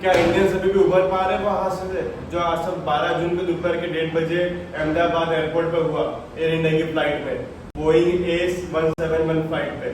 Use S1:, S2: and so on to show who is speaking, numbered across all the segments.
S1: क्या इंडियंस अभी भी उभर पा रहे हैं वो हादसे से जो आज सब 12 जून को दोपहर के 1:30 बजे अहमदाबाद एयरपोर्ट पे हुआ एयर इंडिया की फ्लाइट में, बोइंग A171 फ्लाइट पे।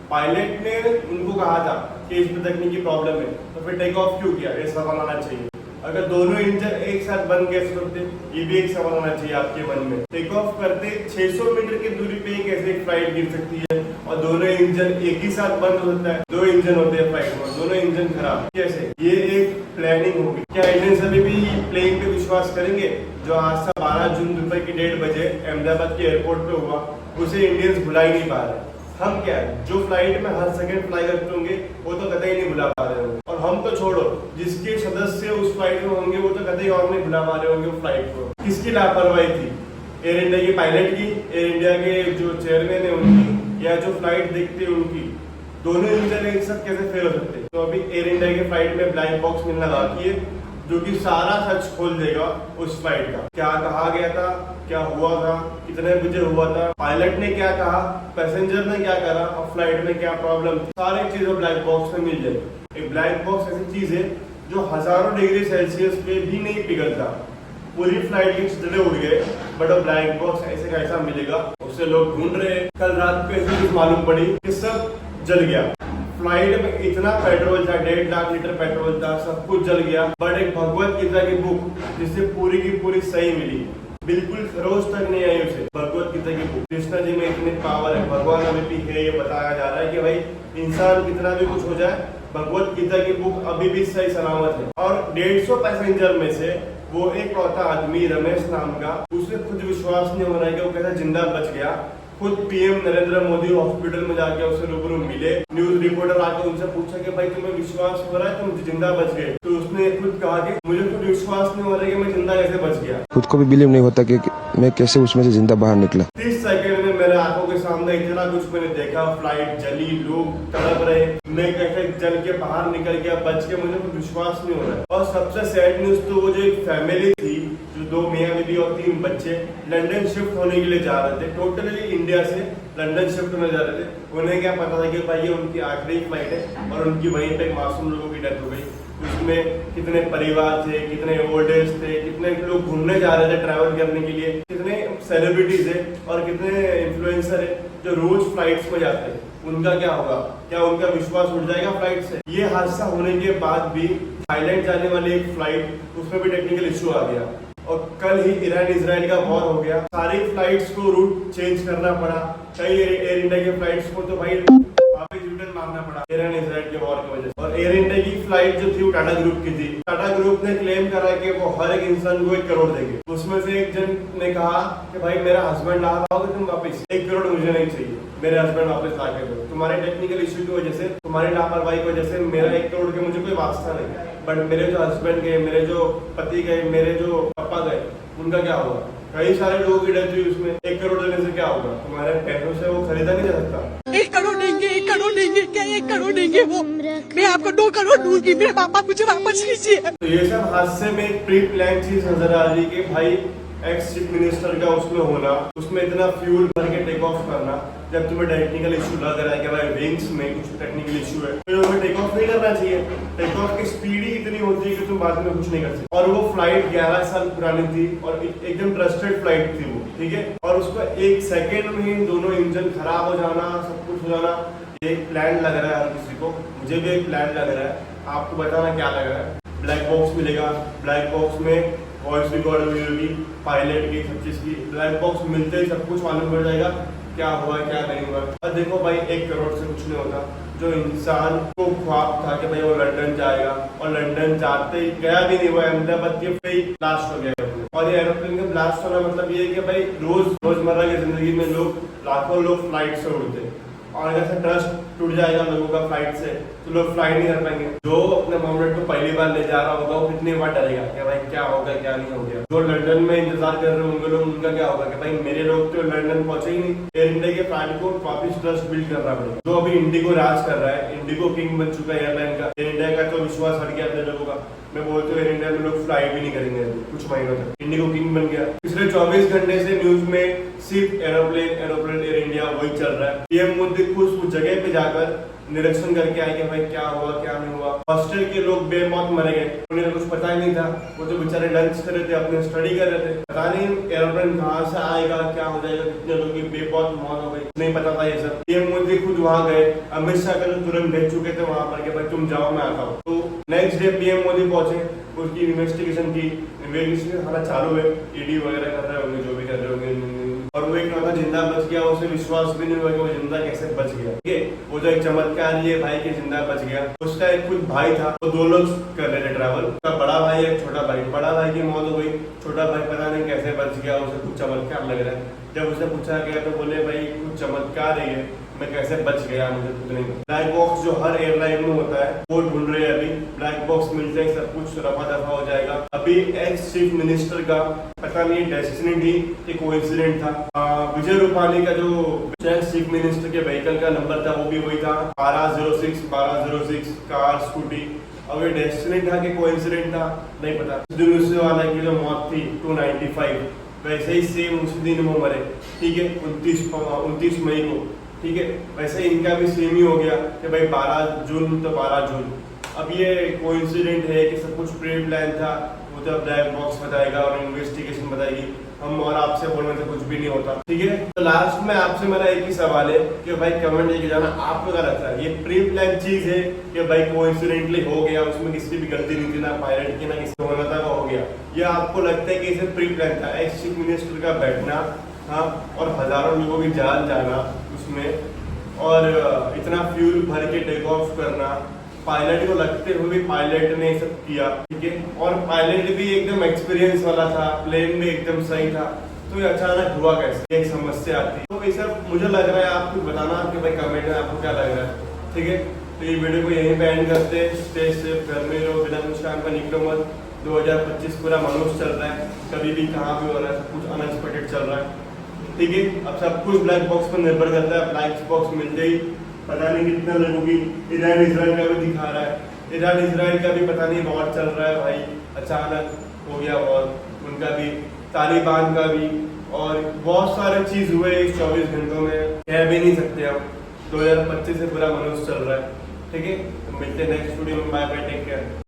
S1: पायलट ने उनको कहा था कि इसमें तकनीकी प्रॉब्लम है, तो फिर टेक ऑफ क्यों किया, ये सवाल आना चाहिए। अगर दोनों इंजन एक साथ बंद कैसे करते, ये भी एक सवाल आना चाहिए आपके मन में। टेक ऑफ करते 600 मीटर की दूरी पे कैसे एक फ्लाइट गिर सकती है और दोनों इंजन एक ही साथ बंद हो सकता है। 2 इंजन होते हैं फ्लाइट में, दोनों इंजन खराब कैसे, ये एक प्लानिंग होगी। क्या इंडियंस अभी भी प्लेन पे विश्वास करेंगे जो आज से 12 जून दोपहर के 1:30 बजे अहमदाबाद के एयरपोर्ट पे हुआ, उसे इंडियंस भुला ही नहीं पा रहे। हम क्या है, जो फ्लाइट में हर सेकंड फ्लाई करते होंगे वो तो कतई नहीं भुला पा रहे होंगे, और हम तो छोड़ो जिसके सदस्य उस फ्लाइट में होंगे वो तो कतई और नहीं भुला पा रहे होंगे उस फ्लाइट को। किसकी लापरवाही थी, एयर इंडिया की पायलट की, एयर इंडिया के जो चेयरमैन है उनकी, या जो फ्लाइट देखते हैं उनकी? दोनों इंजन एक साथ कैसे फेल हो सकते? तो अभी एयर इंडिया की फ्लाइट में ब्लैक बॉक्स मिलना बाकी है जो कि सारा सच खोल देगा उस फ्लाइट का। क्या कहा गया था, क्या हुआ था, कितने बजे हुआ था, पायलट ने क्या कहा, पैसेंजर ने क्या करा और फ्लाइट में क्या प्रॉब्लम थी, सारी चीजें ब्लैक बॉक्स में मिल जाएगी। एक ब्लैक बॉक्स ऐसी चीज है जो हजारों डिग्री सेल्सियस पे भी नहीं पिघलता। पूरी फ्लाइट के छितड़े उड़ गए बट वो ब्लैक बॉक्स ऐसे का ऐसा मिलेगा, उससे लोग ढूंढ रहे हैं। कल रात को ऐसी चीज मालूम पड़ी कि सब जल गया। फ्लाइट में इतना पेट्रोल था, 1.5 लाख लीटर पेट्रोल था, सब कुछ जल गया। बट एक भगवत गीता की बुक जिससे पूरी की पूरी सही मिली, बिल्कुल रोज तक नहीं आई उसे। भगवत गीता की बुक, कृष्णा जी में इतनी पावर है, भगवान अभी भी है, ये बताया जा रहा है कि भाई इंसान कितना भी कुछ हो जाए, भगवत गीता की बुक अभी भी सही सलामत है। और 150 पैसेंजर में से वो एक लौता आदमी रमेश नाम का, उसे खुद विश्वास नहीं हो रहा है कि वो कैसे जिंदा बच गया। खुद पीएम नरेंद्र मोदी हॉस्पिटल में जाके उसे रूबरू मिले, न्यूज रिपोर्टर आके उनसे पूछा कि भाई तुम्हें विश्वास हो रहा है तुम जिंदा बच गए? तो उसने खुद कहा कि मुझे खुद विश्वास नहीं हो रहा है कि मैं जिंदा कैसे बच गया।
S2: खुद को भी बिलीव नहीं होता कि मैं कैसे उसमें से जिंदा बाहर निकला।
S1: 30 सेकंड में मेरे आंखों के सामने इतना कुछ मैंने देखा, फ्लाइट जली, लोग तड़प रहे, मैं कैसे जल के बाहर निकल गया, बच के, मुझे कुछ विश्वास नहीं हो रहा है। और सबसे सैड न्यूज तो वो जो एक फैमिली थी, जो 2 मियां बीवी और 3 बच्चे लंदन शिफ्ट होने के लिए जा रहे थे, टोटली इंडिया से लंदन शिफ्ट होने जा रहे थे। उन्हें क्या पता था कि भाई ये उनकी आखिरी फ्लाइट है और उनकी वहीं पे मासूम लोगों की डेथ हो गई। उसमें कितने परिवार थे, कितने ओल्ड एज थे, कितने लोग घूमने जा रहे थे ट्रैवल करने के लिए, कितने सेलिब्रिटीज है और कितने इन्फ्लुएंसर है जो रोज फ्लाइट्स में जाते हैं। उनका क्या होगा, क्या उनका विश्वास उठ जाएगा फ्लाइट से? ये हादसा होने के बाद भी थाईलैंड जाने वाली एक फ्लाइट, उसमें भी टेक्निकल इश्यू आ गया। और कल ही ईरान इजराइल का वॉर हो गया, सारी फ्लाइट्स को रूट चेंज करना पड़ा। कई एयर इंडिया की फ्लाइट्स को तो भाई वापस रिटर्न मांगना पड़ा ईरान इजराइल के वॉर की वजह से। और एयर इंडिया की फ्लाइट जो थी वो टाटा ग्रुप की थी। टाटा ग्रुप ने क्लेम करा कि वो हर एक इंसान को 1 करोड़ देंगे। उसमें से एक जन ने कहा कि भाई मेरा हस्बैंड ला पाओगे तुम वापस, 1 करोड़ मुझे नहीं चाहिए, मेरे हस्बैंड वापस ला के दो। तुम्हारे टेक्निकल इश्यू की वजह से, तुम्हारी लापरवाही की वजह से मेरा 1 करोड़ के मुझे कोई वास्ता नहीं, बट मेरे जो हस्बैंड गए, मेरे जो पति गए, मेरे जो पापा गए, उनका क्या होगा? कई सारे लोगों की डेथ हुई उसमें। 1 करोड़ देने से क्या होगा? तुम्हारे पैसों से वो खरीदा नहीं जा सकता।
S3: 1 करोड़ देंगे, 1 करोड़ देंगे, क्या 1 करोड़ देंगे? वो मैं आपको 2 करोड़ दूंगी, मेरे पापा मुझे वापस कीजिए।
S1: तो ये सब हादसे में एक प्री प्लान चीज नजर आ रही है कि भाई एक्स चीफ मिनिस्टर का उसमें होना, उसमें इतना फ्यूल भर के टेक ऑफ करना, जब तुम्हें टेक्निकल इशू लग रहा है कि भाई विंग्स में कुछ टेक्निकल इशू है, तो तुम्हें टेक ऑफ नहीं करना चाहिए। टेक ऑफ की स्पीड ही इतनी होती है कि तुम बाद में कुछ नहीं कर सकते। और वो फ्लाइट 11 साल पुरानी थी और एकदम ट्रस्टेड फ्लाइट थी वो, ठीक है। और उसको 1 सेकेंड में ही दोनों इंजन खराब हो जाना, सब कुछ हो जाना, एक प्लान लग रहा है हर किसी को। मुझे भी एक प्लान लग रहा है, आपको बताना क्या लग रहा है। ब्लैक बॉक्स मिलेगा, ब्लैक बॉक्स में वॉइस रिकॉर्ड हुई होगी पायलट की, सब चीज की। ब्लैक बॉक्स मिलते ही सब कुछ मालूम पड़ जाएगा क्या हुआ क्या नहीं हुआ। और देखो भाई 1 करोड़ से कुछ नहीं होता। जो इंसान को ख्वाब था कि भाई वो लंदन जाएगा और लंदन जाते ही गया भी नहीं, वो अहमदाबाद के पे ही ब्लास्ट हो गया। और ये एरोप्लेन का ब्लास्ट होना मतलब ये है कि भाई रोजमर्रा की जिंदगी में लोग, लाखों लोग फ्लाइट से उड़ते हैं, और अगर से ट्रस्ट टूट जाएगा लोगों का फ्लाइट से तो लोग फ्लाइट नहीं कर पाएंगे। जो अपने मॉमलेट को पहली बार ले जा रहा होगा वो कितनी बार डरेगा कि भाई क्या होगा क्या नहीं हो गया। जो लंदन में इंतजार कर रहे होंगे लोग, उनका क्या होगा कि भाई मेरे लोग तो लंदन पहुंचे ही नहीं। एयर इंडिया के फ्लाइट को वापिस ट्रस्ट बिल्ड करना पड़ेगा। जो अभी इंडिगो राज कर रहा है, इंडिगो किंग बन चुका है एयरलाइन का। एयर इंडिया का तो विश्वास हट गया अपने लोगों का। मैं बोलता हूँ एयर इंडिया में लोग फ्लाई भी नहीं करेंगे कुछ महीनों तक। इंडिगो किंग बन गया। पिछले 24 घंटे से न्यूज में सिर्फ एरोप्लेन एयर इंडिया इंडिया वही चल रहा है। पीएम मोदी खुद उस जगह पे जाकर निरीक्षण करके आए कि भाई क्या हुआ क्या नहीं हुआ। हॉस्टल के लोग बेमौत मर गए, उन्हें कुछ पता ही नहीं था, वो तो बेचारे लंच कर रहे थे, अपने स्टडी कर रहे थे, पता नहीं एरोप्लेन कहाँ से आएगा क्या हो जाएगा, कितने लोगों की बेमौत मौत हो गई, नहीं पता था ये सब। पीएम मोदी खुद वहाँ गए, अमित शाह का तो तुरंत भेज चुके थे वहाँ पर कि भाई तुम जाओ मैं आता हूँ। तो नेक्स्ट डे पीएम मोदी पहुंचे, उसकी इन्वेस्टिगेशन की, इन्वेस्टिगेशन हालात चालू है, ईडी वगैरह कर रहे होंगे जो भी कर रहे होंगे। और वो एक लड़का जिंदा बच गया, उसे विश्वास भी नहीं हुआ कि वो जिंदा कैसे बच गया। ठीक है, वो जो एक चमत्कार ये भाई के जिंदा बच गया। उसका एक खुद भाई था, वो दो लोग कर रहे थे ट्रैवल, उसका बड़ा भाई एक छोटा भाई, बड़ा भाई की मौत हो गई, छोटा भाई पता नहीं कैसे बच गया, उसे कुछ चमत्कार लग रहा है। जब उसे पूछा गया तो बोले भाई कुछ चमत्कार है, मैं कैसे बच गया मुझे खुद नहीं पता। ब्लैक बॉक्स जो हर एयरलाइन में होता है वो ढूंढ रहे हैं अभी, ब्लैक बॉक्स मिलते ही सब कुछ रफा दफा हो जाएगा। अभी एक्स चीफ मिनिस्टर का पता नहीं डेस्टिनी थी कि कोइंसिडेंट था, विजय रूपानी का जो एक्स चीफ मिनिस्टर के व्हीकल का नंबर था वो भी वही था, 1206 कार स्कूटी। अब ये डेस्टिनी था कि कोइंसिडेंट था नहीं पता। दूसरे वाला की जो मौत थी 295, वैसे ही सेम उसी दिन वो मरे। ठीक है, 29 मई को। ठीक है, वैसे इनका भी सेम ही हो गया कि भाई 12 जून तो 12 जून। अब ये कोइंसिडेंट है कि सब कुछ प्री प्लान था, वो तो ब्लैक बॉक्स बताएगा और इन्वेस्टिगेशन बताएगी, हम और आपसे बोलने से कुछ भी नहीं होता। ठीक है, तो लास्ट में आपसे मेरा एक ही सवाल है कि भाई कमेंट लेके जाना, आपको क्या लगता है ये प्री प्लान चीज है कि भाई कोइंसिडेंटली हो गया, उसमें किसी की भी गलती नहीं थी, ना पायलट की ना किसी होना का हो गया, या आपको लगता है कि इसे प्री प्लान था, एक्स चीफ मिनिस्टर का बैठना, हाँ, और हजारों लोगों की जान जाना उसमें, और इतना फ्यूल भर के टेक ऑफ करना, पायलट को लगते हुए भी पायलट ने सब किया। ठीक है, और पायलट भी एकदम एक्सपीरियंस वाला था, प्लेन भी एकदम सही था, तो ये अचानक हुआ कैसे, एक समस्या आती। तो ये सब मुझे लग रहा है, आपको बताना कि भाई कमेंट में आपको क्या लग रहा है। ठीक है, तो ये वीडियो को यहीं पे एंड करते हैं। स्टे सेफ, घर में रहो, बिना कुछ काम का निकलो मत। 2025 पूरा मनुष्य चल रहा है, कभी भी कहाँ भी हो रहा है, सब कुछ अनएक्सपेक्टेड चल रहा है। ठीक है, अब सब कुछ ब्लैक बॉक्स पर निर्भर करता है, ब्लैक बॉक्स मिलते ही पता नहीं कितने लोगों की, ईरान इजराइल का भी दिखा रहा है, ईरान इजराइल का भी पता नहीं वॉर चल रहा है भाई, अचानक हो गया वॉर, उनका भी, तालिबान का भी, और बहुत सारे चीज हुए इस 24 घंटों में, कह भी नहीं सकते हम। 2025 से पूरा मनुष्य चल रहा है। ठीक है, तो मिलते हैं नेक्स्ट वीडियो में, बाय बाय, टेक केयर।